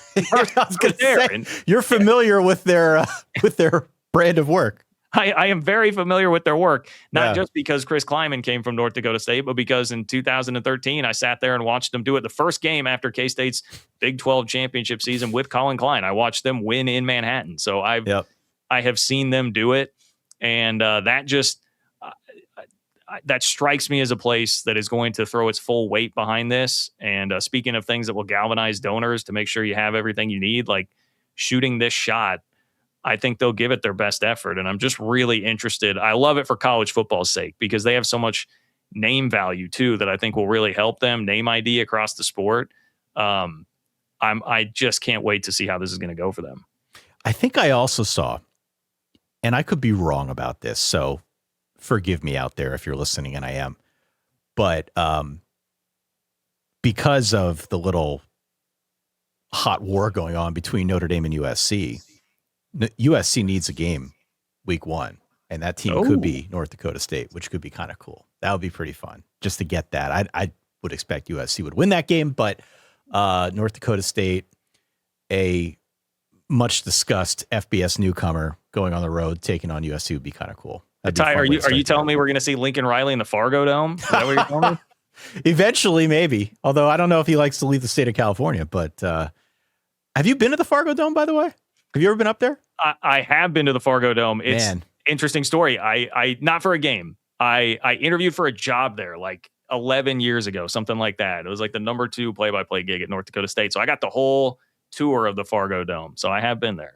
You're familiar with their brand of work. I am very familiar with their work, not just because Chris Kleiman came from North Dakota State, but because in 2013, I sat there and watched them do it. The first game after K-State's Big 12 championship season with Colin Klein, I watched them win in Manhattan. So I have seen them do it. And that strikes me as a place that is going to throw its full weight behind this. And speaking of things that will galvanize donors to make sure you have everything you need, like shooting this shot, I think they'll give it their best effort. And I'm just really interested. I love it for college football's sake because they have so much name value too that I think will really help them, name ID across the sport. I just can't wait to see how this is going to go for them. I think I also saw and I could be wrong about this, so forgive me out there if you're listening, and I am. But because of the little hot war going on between Notre Dame and USC, USC needs a game week 1, and that team could be North Dakota State, which could be kind of cool. That would be pretty fun just to get that. I would expect USC would win that game, but North Dakota State, a much discussed FBS newcomer going on the road, taking on USC would be kind of cool. Ty, are you telling me we're going to see Lincoln Riley in the Fargo Dome? Is that what you're telling me? Eventually, maybe. Although I don't know if he likes to leave the state of California. But have you been to the Fargo Dome, by the way? Have you ever been up there? I have been to the Fargo Dome. It's an interesting story. I not for a game. I interviewed for a job there like 11 years ago, something like that. It was like the number 2 play-by-play gig at North Dakota State. So I got the whole tour of the Fargo Dome. So I have been there.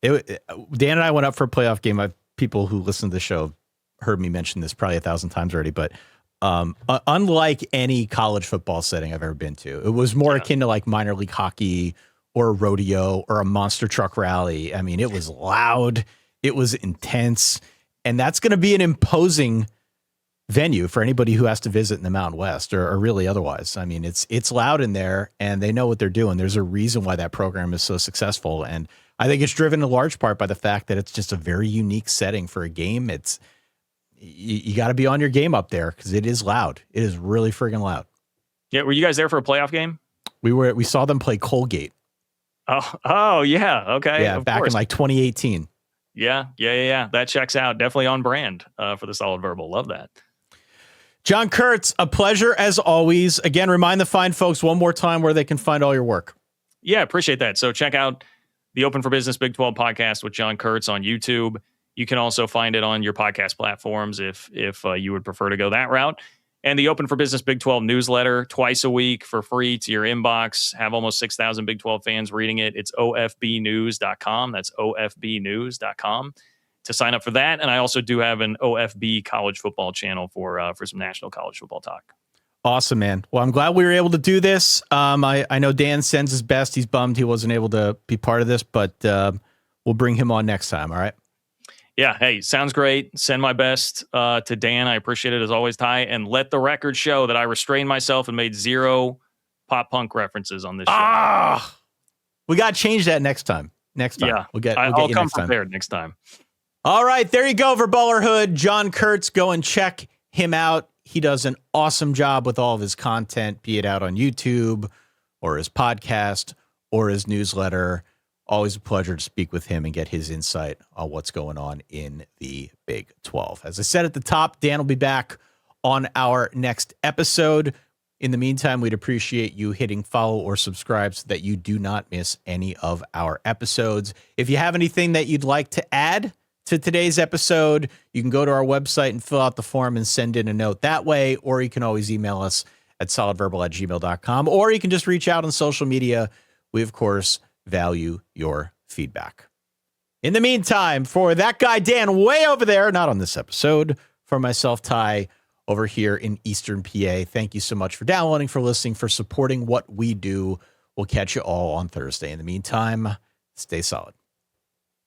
Dan and I went up for a playoff game. People who listen to the show heard me mention this probably 1,000 times already, but unlike any college football setting I've ever been to, it was more akin to like minor league hockey or a rodeo or a monster truck rally. I mean, it was loud, it was intense, and that's going to be an imposing venue for anybody who has to visit in the Mountain West or really otherwise. I mean, it's loud in there, and they know what they're doing. There's a reason why that program is so successful, and I think it's driven in large part by the fact that it's just a very unique setting for a game. It's you got to be on your game up there because it is loud. It is really friggin' loud. Yeah, were you guys there for a playoff game? We saw them play Colgate. Oh yeah, okay. Yeah, back in like 2018. Yeah. That checks out. Definitely on brand for the Solid Verbal. Love that. John Kurtz, a pleasure as always. Again, remind the fine folks one more time where they can find all your work. Yeah, appreciate that. So check out the Open for Business Big 12 podcast with John Kurtz on YouTube. You can also find it on your podcast platforms if you would prefer to go that route. And the Open for Business Big 12 newsletter twice a week for free to your inbox. Have almost 6,000 Big 12 fans reading it. It's ofbnews.com. That's ofbnews.com to sign up for that. And I also do have an OFB college football channel for some national college football talk. Awesome, man. Well, I'm glad we were able to do this. I know Dan sends his best. He's bummed he wasn't able to be part of this, but we'll bring him on next time. All right. Yeah. Hey, sounds great. Send my best to Dan. I appreciate it as always, Ty. And let the record show that I restrained myself and made 0 pop punk references on this show. We got to change that next time. Yeah. I'll come prepared next time. All right. There you go, Verballer Hood. John Kurtz. Go and check him out. He does an awesome job with all of his content, be it out on YouTube or his podcast or his newsletter. Always a pleasure to speak with him and get his insight on what's going on in the Big 12. As I said at the top, Dan will be back on our next episode. In the meantime, we'd appreciate you hitting follow or subscribe so that you do not miss any of our episodes. If you have anything that you'd like to add to today's episode, you can go to our website and fill out the form and send in a note that way, or you can always email us at solidverbal@gmail.com, or you can just reach out on social media. We, of course, value your feedback. In the meantime, for that guy, Dan, way over there, not on this episode, for myself, Ty, over here in Eastern PA, thank you so much for downloading, for listening, for supporting what we do. We'll catch you all on Thursday. In the meantime, stay solid.